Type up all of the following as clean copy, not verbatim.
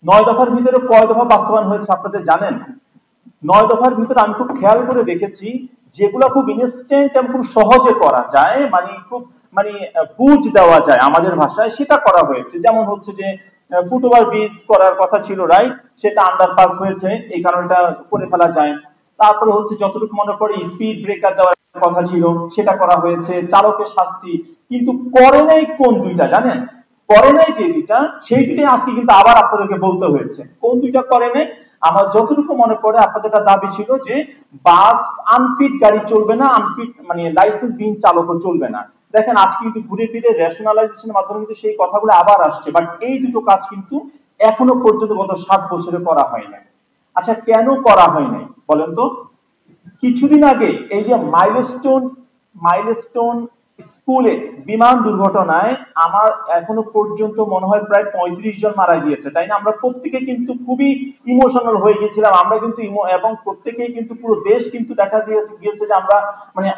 9 দফার ভিতরে কয় দফা বাস্তবায়ন হয়েছে আপনাদের জানেন? 9 দফার ভিতরে আমি খুব খেয়াল করে দেখেছি যেগুলো খুব ইনস্ট্যান্ট এবং খুব সহজে করা যায়, মানে খুব মানে বুঝ দেওয়া যায় আমাদের ভাষায়, সেটা করা হয়েছে। যেমন হচ্ছে যে ফুটওভার ব্রিজ করার কথা ছিল, রাইট, সেটা আন্ডারপাস হয়েছে, এই কারণটা করে ফেলা যায়। তারপরে হচ্ছে যতটুকু মনে পড়ে স্পিড ব্রেকার দেওয়ার কথা ছিল, সেটা করা হয়েছে। চালকের শাস্তি কিন্তু করে নাই কোন দুইটা জানেন? করে নাই যে দুইটা, সেই দুইটাই আজকে কিন্তু আবার আপনাদেরকে বলতে হয়েছে। কোন দুইটা করে নাই? আমার যতটুকু মনে পড়ে আপনাদের একটা দাবি ছিল যে বাস আনফিট গাড়ি চলবে না, আনফিট মানে লাইসেন্স বিহীন চালকও চলবে না। দেখেন আজকে কিন্তু ঘুরে ফিরে রেশনালাইজেশনের মাধ্যমে কিন্তু সেই কথাগুলো আবার আসছে, বাট এই দুটো কাজ কিন্তু এখনো পর্যন্ত গত 7 বছরে করা হয় নাই। আচ্ছা, কেন করা হয় নাই বলেন তো? কিছুদিন আগে এই যে মাইলস্টোন স্কুলে বিমান দুর্ঘটনায় আমার এখনো পর্যন্ত মনে হয় প্রায় 35 জন মারা গিয়েছে, তাই না? আমরা প্রত্যেকে কিন্তু খুবই ইমোশনাল হয়ে গেছিলাম, আমরা কিন্তু এবং প্রত্যেকেই কিন্তু পুরো দেশ কিন্তু দেখা গিয়েছে যে আমরা মানে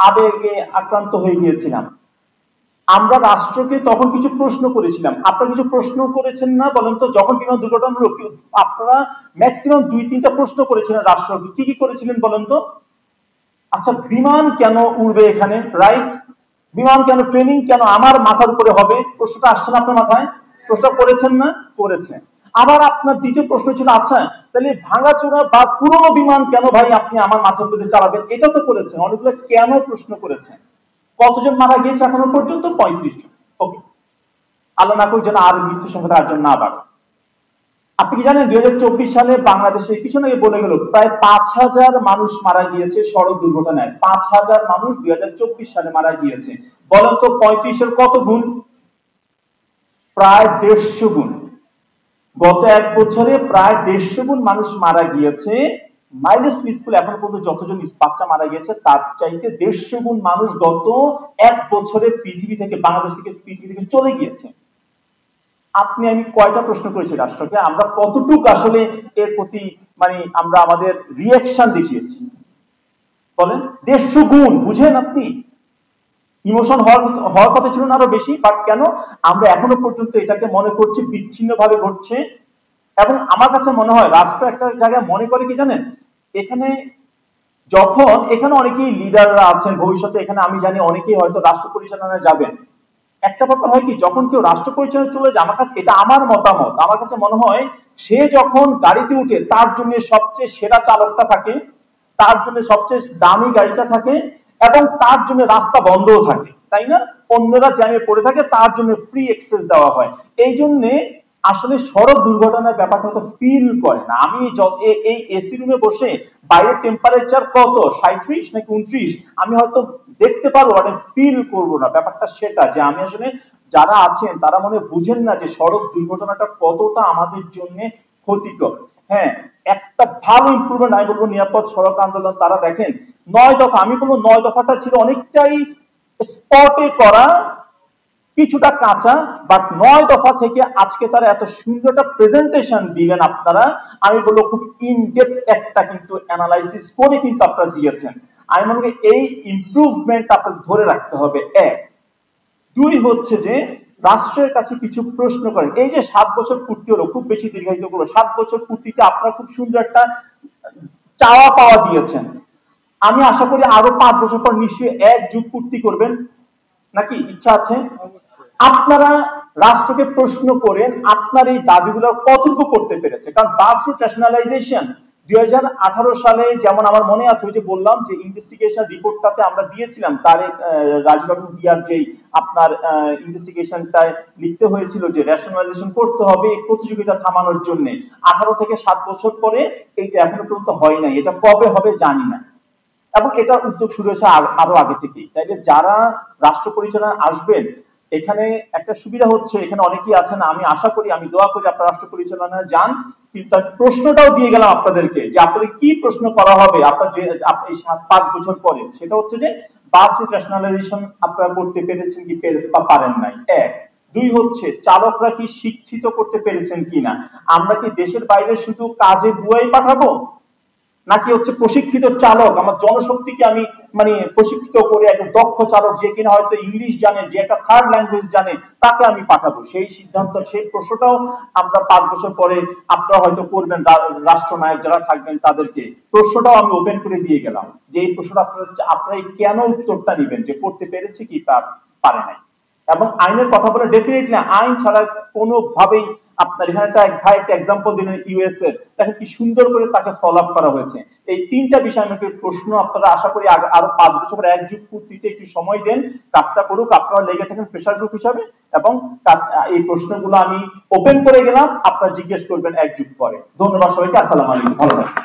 আবেগে আক্রান্ত হয়ে গিয়েছিলাম। আমরা রাষ্ট্রকে তখন কিছু প্রশ্ন করেছিলাম, আপনারা কিছু প্রশ্ন করেছেন না বলেন তো? যখন বিমান দুর্ঘটনা হলো আপনারা ম্যাক্সিমাম 2-3টা প্রশ্ন করেছিলেন রাষ্ট্রকে, কি কি করেছিলেন বলেন তো? আচ্ছা, বিমান কেন উড়বে এখানে, রাইট? বিমান কেন, ট্রেনিং কেন আমার মাথার উপরে হবে? প্রশ্নটা আসছে না আপনার মাথায়? প্রশ্ন করেছেন না? করেছেন। আবার আপনার দ্বিতীয় প্রশ্ন ছিল, আচ্ছা তাহলে ভাঙাচোরা বা পুরনো বিমান কেন ভাই আপনি আমার মাথার উপরে চালাবেন? এটা তো করেছেন। অনেকগুলো কেন প্রশ্ন করেছেন। কতজন মারা গিয়েছে এখনো পর্যন্ত? 35 জন। ওকে, আল্লাহ না করুক যেন আর মৃত্যু সংখ্যা 8 জন না বাড়ে। আপনি কি জানেন 2024 সালে বাংলাদেশে কিছু আগে বলে গেল প্রায় 5,000 মানুষ মারা গিয়েছে সড়ক দুর্ঘটনায়। 5,000 মানুষ 2024 সালে মারা গিয়েছে। বলেন তো 35-এর কত গুণ? প্রায় 150 গুণ। গত 1 বছরে প্রায় 150 গুণ মানুষ মারা গিয়েছে। মাইলস স্কুল এখন পর্যন্ত যতজন বাচ্চা মারা গিয়েছে তার চাইতে 150 গুণ মানুষ গত 1 বছরে পৃথিবী থেকে, বাংলাদেশ থেকে, পৃথিবী থেকে চলে গিয়েছে। আপনি আমি কয়টা প্রশ্ন করেছি রাষ্ট্রকে? আমরা কতটুকু আসলে এর প্রতি মানে আমরা আমাদের রিয়াকশন দেখিয়েছি বলেন? 150 গুণ, বুঝেন আপনি? ইমোশন হওয়ার কথা ছিল না আরো বেশি, বাট কেন আমরা এখনো পর্যন্ত এটাকে মনে করছি বিচ্ছিন্ন ভাবে ঘটছে। এবং আমার কাছে মনে হয় রাষ্ট্র একটা জায়গায় মনে করে কি জানেন, এখানে যখন এখানে অনেকেই লিডাররা আছেন, ভবিষ্যতে এখানে আমি জানি অনেকেই হয়তো রাষ্ট্র পরিচালনায় যাবেন। একটা ব্যাপার হয় কি, যখন কেউ রাষ্ট্র পরিচালনা চলে যায়, আমার কাছে এটা আমার মতামত, আমার কাছে মনে হয় সে যখন গাড়িতে উঠে তার জন্য সবচেয়ে সেরা চালকটা থাকে, তার জন্য সবচেয়ে দামি গাড়িটা থাকে, এবং তার জন্য রাস্তা বন্ধও থাকে, তাই না? অন্যরা জ্যামে পড়ে থাকে, তার জন্য ফ্রি এক্সেস দেওয়া হয়। এই জন্যে আসলে সড়ক দুর্ঘটনার ব্যাপারটা তো ফিল করে না। আমি এই এসি রুমে বসে বাইরের টেম্পারেচার কত 37 নাকি 29 আমি হয়তো দেখতে পারবো, মানে ফিল করবো না। ব্যাপারটা সেটা যে আমি আসলে, যারা আছেন তারা মনে বুঝেন না যে সড়ক দুর্ঘটনাটা কতটা আমাদের জন্য ক্ষতিকর। হ্যাঁ, একটা ভালো ইমপ্রুভমেন্ট আমি বলবো নিরাপদ সড়ক আন্দোলন। তারা দেখেন 9 দফা, আমি বলবো 9 দফাটা ছিল অনেকটাই স্পটে করা, কিছুটা কাঁচা, বাট 9 দফা থেকে আজকে তারা এত সুন্দর একটা প্রেজেন্টেশন দিলেন আপনারা, আমি বলবো খুব ইনডেপথ একটা কিন্তু অ্যানালাইসিস করে কিন্তু আপনারা দিয়েছেন। আমি মনে করি এই ইমপ্রুভমেন্ট আপনাদের ধরে রাখতে হবে। 1, 2 হচ্ছে যে রাষ্ট্রের কাছে কিছু প্রশ্ন করেন। এই যে 7 বছর পূর্তি হলো, খুব বেশি দীর্ঘায়িত করবো, 7 বছর পূর্তিতে আপনারা খুব সুন্দর একটা চাওয়া পাওয়া দিয়েছেন। আমি আশা করি আরো 5 বছর পর নিশ্চয়ই 1 যুগ পূর্তি করবেন, নাকি ইচ্ছা আছে? আপনারা রাষ্ট্রকে প্রশ্ন করেন আপনার এই দাবিগুলো কতটুকু করতে পেরেছে। কারণ বাস রুট ন্যাশনালাইজেশন 2018 সালে যেমন আমার মনে আছে, ওই যে বললাম যে ইনভেস্টিগেশন রিপোর্টটাতে আমরা দিয়েছিলাম, তার রাজবাবু দিয়ার যে আপনার ইনভেস্টিগেশনটায় লিখতে হয়েছিল যে রেশনালাইজেশন করতে হবে এই প্রতিযোগিতা থামানোর জন্য। 18 থেকে 7 বছর পরে এইটা এখনো পর্যন্ত হয় নাই, এটা কবে হবে জানি না। এবং এটা উদ্যোগ শুরু হয়েছে আরো আগে থেকেই। তাই যারা রাষ্ট্র পরিচালনা আসবেন, এখানে একটা সুবিধা হচ্ছে, এখানে অনেকেই আছেন, আমি আশা করি, আমি দোয়া করি আপনারা রাষ্ট্র পরিচালনায় যান। কিন্তু তার প্রশ্নটাও দিয়ে গেলাম আপনাদেরকে যে আপনাদের কি প্রশ্ন করা হবে আপনার যে আপনি 7-5 বছর পরে, সেটা হচ্ছে যে বাস রুট ন্যাশনালাইজেশন আপনারা করতে পেরেছেন কি পারেন নাই। 1, 2 হচ্ছে চালকরা কি শিক্ষিত করতে পেরেছেন কিনা। আমরা কি দেশের বাইরে শুধু কাজে বুয়াই পাঠাবো? নাকি হচ্ছে প্রশিক্ষিত চালক, আমার জনশক্তিকে আমি মানে প্রশিক্ষিত করে একজন দক্ষ চালক যে কিনা হয়তো ইংলিশ জানে, যে একটা থার্ড ল্যাঙ্গুয়েজ জানে, তাকে আমি পাঠাবো? সেই সিদ্ধান্ত, সেই প্রশ্নটাও আমরা 5 বছর পরে আপনারা হয়তো করবেন, রাষ্ট্রনায়ক যারা থাকবেন তাদেরকে। প্রশ্নটাও আমি ওপেন করে দিয়ে গেলাম যে এই প্রশ্নটা আপনারা কেন উত্তরটা নেবেন, যে করতে পেরেছে কি তা পারে নাই। এবং আইনের কথা বলে ডেফিনেটলি আইন ছাড়া কোনোভাবেই আপনার এখানে একটা এক্সাম্পল দিলেন ইউএসএ, দেখেন কি সুন্দর করে তাকে ফলো আপ করা হয়েছে। এই 3টা বিষয় আমাকে প্রশ্ন আপনারা আশা করি আরো 5 বছর পরে একযুগ পূর্তিতে একটু সময় দেন, কাজটা করুক, আপনারা লেগে থাকেন প্রেশার গ্রুপ হিসাবে, এবং এই প্রশ্নগুলো আমি ওপেন করে গেলাম, আপনারা জিজ্ঞেস করবেন 1 যুগ পরে। ধন্যবাদ সবাইকে, আসসালামু আলাইকুম, ভালো থাকবেন।